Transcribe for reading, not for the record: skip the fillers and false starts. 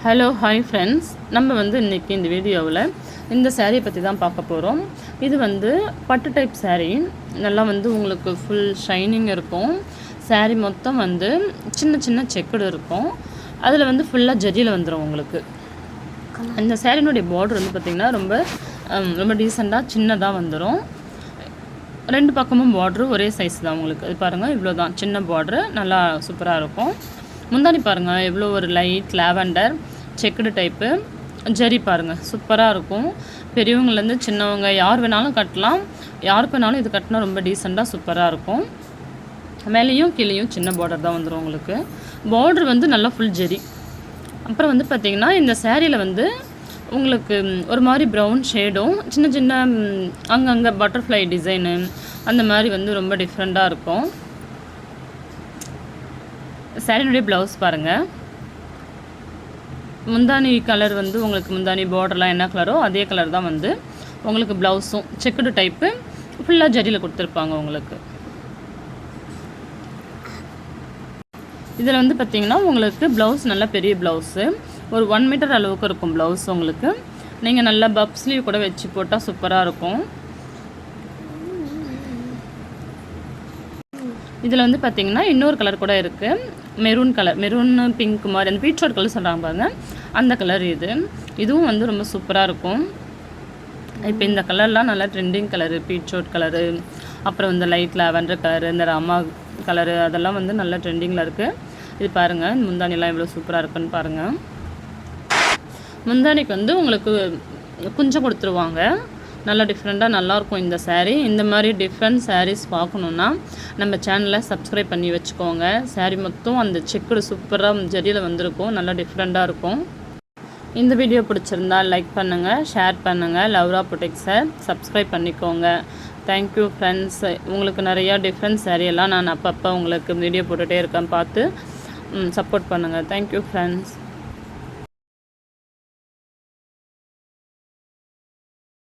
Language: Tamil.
ஹலோ ஹாய் ஃப்ரெண்ட்ஸ், நம்ம இன்றைக்கி இந்த வீடியோவில் இந்த சேரீயை பற்றி தான் பார்க்க போகிறோம். இது பட்டு டைப் சேரீ. நல்லா உங்களுக்கு ஃபுல் ஷைனிங் இருக்கும். சேரீ மொத்தம் சின்ன சின்ன செக்குடு இருக்கும். அதில் ஃபுல்லாக ஜரியில் வந்துடும் உங்களுக்கு. அந்த சேரீனுடைய பார்டர் பார்த்திங்கன்னா ரொம்ப ரொம்ப டீசெண்டாக சின்னதாக வந்துடும். ரெண்டு பக்கமும் பார்ட்ரு ஒரே சைஸ் தான் உங்களுக்கு. அது பாருங்கள், இவ்வளோ தான் சின்ன பார்ட்ரு, நல்லா சூப்பராக இருக்கும். முந்தானி பாருங்கள், எவ்வளோ ஒரு light lavender checked type zari பாருங்கள், சூப்பராக இருக்கும். பெரியவங்கலேருந்து சின்னவங்க யார் வேணாலும் கட்டலாம். யாருக்கு வேணாலும் இது கட்டினா ரொம்ப டீசெண்டாக சூப்பராக இருக்கும். மேலேயும் கீழேயும் சின்ன பார்டர் தான் வந்துடும் உங்களுக்கு. பார்டர் நல்லா ஃபுல் ஜரி. அப்புறம் பார்த்திங்கன்னா இந்த சேரீயில் உங்களுக்கு ஒரு மாதிரி ப்ரௌன் ஷேடும் சின்ன சின்ன அங்கங்கே பட்டர்ஃப்ளை டிசைனு அந்த மாதிரி ரொம்ப டிஃப்ரெண்ட்டாக இருக்கும். சேரீனுடைய ப்ளவுஸ் பாருங்கள். முந்தானி கலர் உங்களுக்கு முந்தானி பார்டர்லாம் என்ன கலரோ அதே கலர் தான் உங்களுக்கு ப்ளவுஸும் செக்குடு டைப்பு ஃபுல்லாக ஜரியில் கொடுத்துருப்பாங்க உங்களுக்கு. இதில் பார்த்திங்கன்னா உங்களுக்கு ப்ளவுஸ் நல்லா பெரிய ப்ளவுஸு, ஒரு 1 மீட்டர் அளவுக்கு இருக்கும் ப்ளவுஸ் உங்களுக்கு. நீங்கள் நல்லா பப் ஸ்லீவ் கூட வச்சு போட்டால் சூப்பராக இருக்கும். இதில் பார்த்திங்கன்னா இன்னொரு கலர் கூட இருக்குது, மெரூன் கலர், மெரூன் பிங்க் மாதிரி அந்த பீட்ரூட் கலர் சொல்கிறாங்க பாருங்கள், அந்த கலர் இதுவும் ரொம்ப சூப்பராக இருக்கும். இப்போ இந்த கலர்லாம் நல்லா ட்ரெண்டிங் கலரு, பீட்ரூட் கலரு, அப்புறம் லைட் லாவெண்டர் கலரு, இந்த ராமா கலரு, அதெல்லாம் நல்லா ட்ரெண்டிங்கில் இருக்குது. இது பாருங்கள், இந்த முந்தானிலாம் எவ்வளோ சூப்பராக இருக்குன்னு பாருங்கள். முந்தானிக்கு உங்களுக்கு குஞ்சம் கொடுத்துருவாங்க. நல்லா டிஃப்ரெண்ட்டாக நல்லாயிருக்கும் இந்த சேரீ. இந்த மாதிரி டிஃப்ரெண்ட் சாரீஸ் பார்க்கணுன்னா நம்ம சேனலை சப்ஸ்கிரைப் பண்ணி வச்சுக்கோங்க. சேரீ மொத்தம் அந்த செக்குடு சூப்பராக ஜரியில் வந்திருக்கும், நல்லா டிஃப்ரெண்ட்டாக இருக்கும். இந்த வீடியோ பிடிச்சிருந்தா லைக் பண்ணுங்கள், ஷேர் பண்ணுங்கள். லவ்ரா புடெக்ஸை சப்ஸ்கிரைப் பண்ணிக்கோங்க. Thank you friends. உங்களுக்கு நிறையா டிஃப்ரெண்ட் சேரீயெல்லாம் நான் அப்பப்போ உங்களுக்கு வீடியோ போட்டுகிட்டே இருக்கேன், பார்த்து சப்போர்ட் பண்ணுங்கள். Thank you friends.